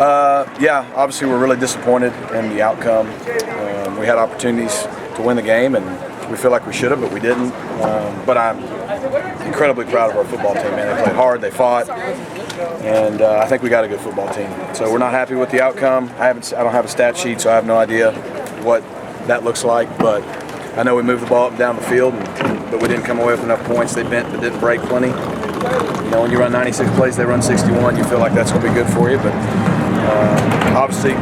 Yeah, obviously we're really disappointed in the outcome. We had opportunities to win the game, and we feel like we should have, but we didn't. But I'm incredibly proud of our football team, man. They played hard, they fought, and I think we got a good football team. So we're not happy with the outcome. I don't have a stat sheet, so I have no idea what that looks like, but I know we moved the ball up and down the field, but we didn't come away with enough points. They bent but didn't break plenty. You know, when you run 96 plays, they run 61, you feel like that's going to be good for you, but obviously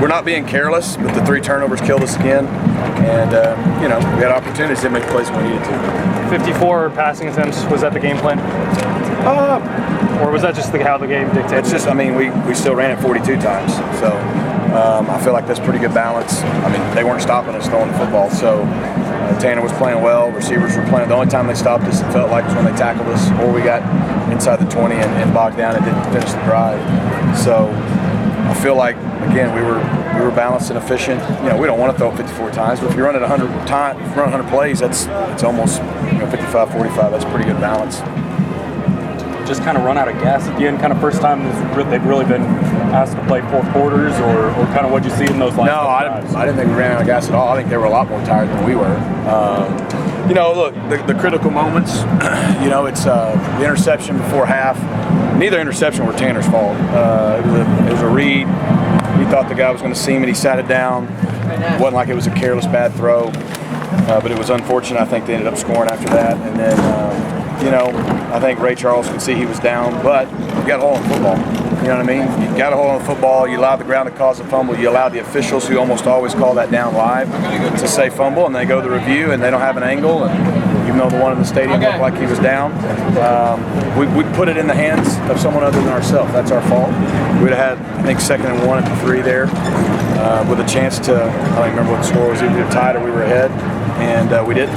we're not being careless, but the 3 turnovers killed us again, and you know, we had opportunities to make plays when we needed to. 54 passing attempts, was that the game plan? Or was that just how the game dictated? It's just, I mean, we still ran it 42 times, so I feel like that's pretty good balance. I mean, they weren't stopping us throwing the football, so Tanner was playing well, receivers were playing. The only time they stopped us, it felt like, was when they tackled us, or we got inside the 20 and bogged down and didn't finish the drive. So I feel like, again, we were balanced and efficient. You know, we don't want to throw 54 times, but if you run it 100 plays, it's almost 55-45. That's pretty good balance. Just kind of run out of gas at the end, kind of first time they've really been asked to play 4 quarters, or kind of what you see in those last No, I didn't think we ran out of gas at all. I think they were a lot more tired than we were. You know, look, the critical moments, you know, it's the interception before half. Neither interception were Tanner's fault. It was a read. He thought the guy was going to see him, and he sat it down. It wasn't like it was a careless bad throw, but it was unfortunate. I think they ended up scoring after that. And then, you know, I think Ray Charles could see he was down, but you got a hole in football. You know what I mean? You got a hole in football. You allowed the ground to cause a fumble. You allowed the officials, who almost always call that down live, to say fumble, and they go to the review and they don't have an angle. And even though the one in the stadium looked like he was down, we put it in the hands of someone other than ourselves. That's our fault. We'd have had, I think, 2nd and 1 at the 3 there, with a chance to, I don't remember what the score was, either tied or we were ahead, and we didn't.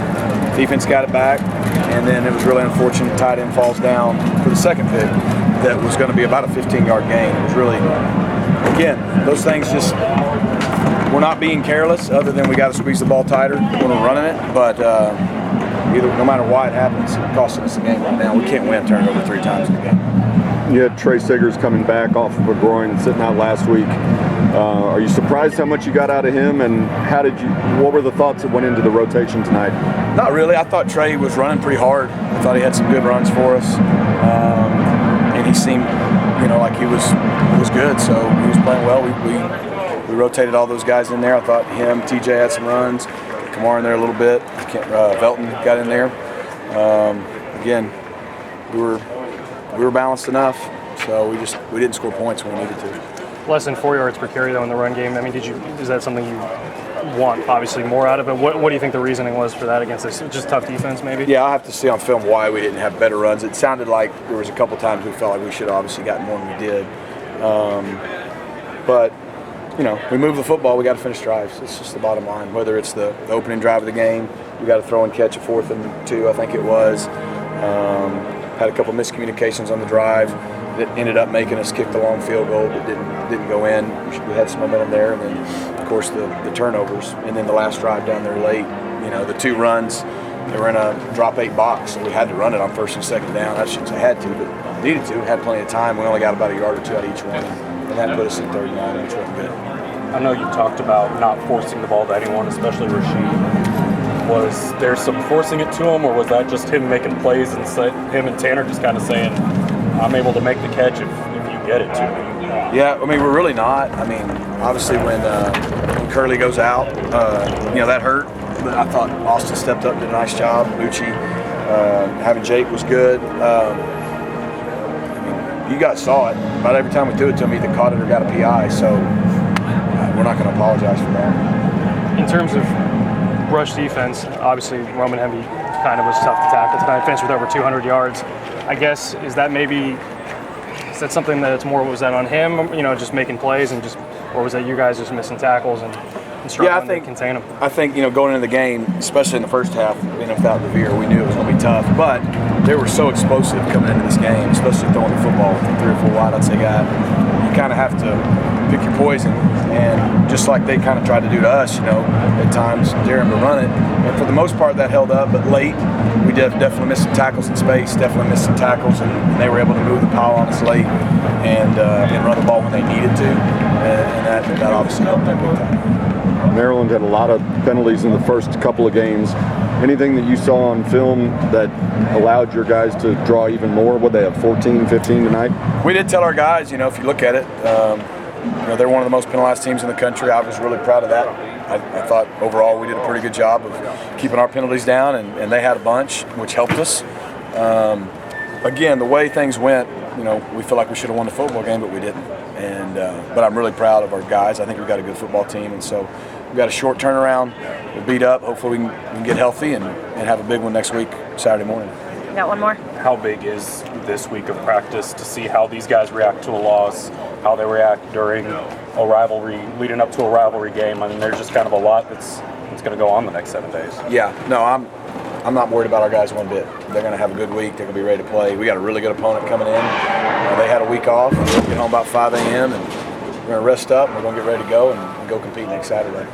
Defense got it back, and then it was really unfortunate. Tight end falls down for the 2nd pick. That was going to be about a 15-yard gain. It was really, again, those things just, we're not being careless, other than we got to squeeze the ball tighter when we're running it. But no matter why it happens, it's costing us the game right now. We can't win turning over 3 times in the game. You had Trey Siggers coming back off of a groin, sitting out last week. Are you surprised how much you got out of him, and what were the thoughts that went into the rotation tonight? Not really. I thought Trey was running pretty hard. I thought he had some good runs for us, and he seemed, you know, like he was good. So he was playing well. We rotated all those guys in there. I thought him, TJ had some runs, Kamar in there a little bit. Velton got in there. Again, we were balanced enough, so we didn't score points when we needed to. Less than 4 yards per carry though in the run game. I mean, is that something you want obviously more out of it? What do you think the reasoning was for that against this just tough defense maybe? Yeah, I'll have to see on film why we didn't have better runs. It sounded like there was a couple times we felt like we should have obviously gotten more than we did. But you know, we move the football, we got to finish drives. It's just the bottom line. Whether it's the opening drive of the game, we got to throw and catch a 4th and 2, I think it was. Had a couple miscommunications on the drive that ended up making us kick the long field goal that didn't go in. We had some momentum there, and then of course the turnovers, and then the last drive down there late. You know, the 2 runs, they were in a drop 8 box, so we had to run it on 1st and 2nd down. I shouldn't say had to, but needed to. Had plenty of time. We only got about a yard or 2 out of each one, and that put us in 3rd and 9, which wasn't good. I know you talked about not forcing the ball to anyone, especially Rasheed. Was there some forcing it to him, or was that just him making plays and him and Tanner just kind of saying, I'm able to make the catch if you get it to me? Yeah, I mean, we're really not. I mean, obviously when Curley goes out, you know, that hurt. But I thought Austin stepped up, did a nice job. Lucci, having Jake was good. I mean, you guys saw it. About every time we threw it to him, either caught it or got a PI. So we're not going to apologize for that. In terms of rush defense, obviously Roman Hemby kind of was tough to tackle tonight. Finished with over 200 yards. I guess, is that something that's more, was that on him, you know, just making plays, and just, or was that you guys just missing tackles and struggling to contain them? I think, you know, going into the game, especially in the first half, being without Revere, we knew it was going to be tough, but they were so explosive coming into this game, especially throwing the football 3 or 4 wideouts they got. You kind of have to pick your poison, and just like they kind of tried to do to us, you know, at times daring to run it, and for the most part that held up, but late we definitely missed some tackles in space, and they were able to move the pile on us late and run the ball when they needed to. obviously helped them big time. Maryland had a lot of penalties in the first couple of games. Anything that you saw on film that allowed your guys to draw even more? Would they have 14, 15 tonight? We did tell our guys, if you look at it, they're one of the most penalized teams in the country. I was really proud of that. I thought overall we did a pretty good job of keeping our penalties down, and they had a bunch, which helped us. Again, the way things went, we feel like we should have won the football game, but we didn't. But I'm really proud of our guys. I think we've got a good football team, and so we've got a short turnaround. We'll beat up. Hopefully we can get healthy and have a big one next week, Saturday morning. You got one more? How big is this week of practice to see how these guys react to a loss, how they react during a rivalry, leading up to a rivalry game? I mean, there's just kind of a lot that's going to go on the next 7 days. Yeah, no, I'm not worried about our guys one bit. They're going to have a good week. They're going to be ready to play. We got a really good opponent coming in. They had a week off. We'll get home about 5 a.m. and we're going to rest up. And we're going to get ready to go and go compete next Saturday.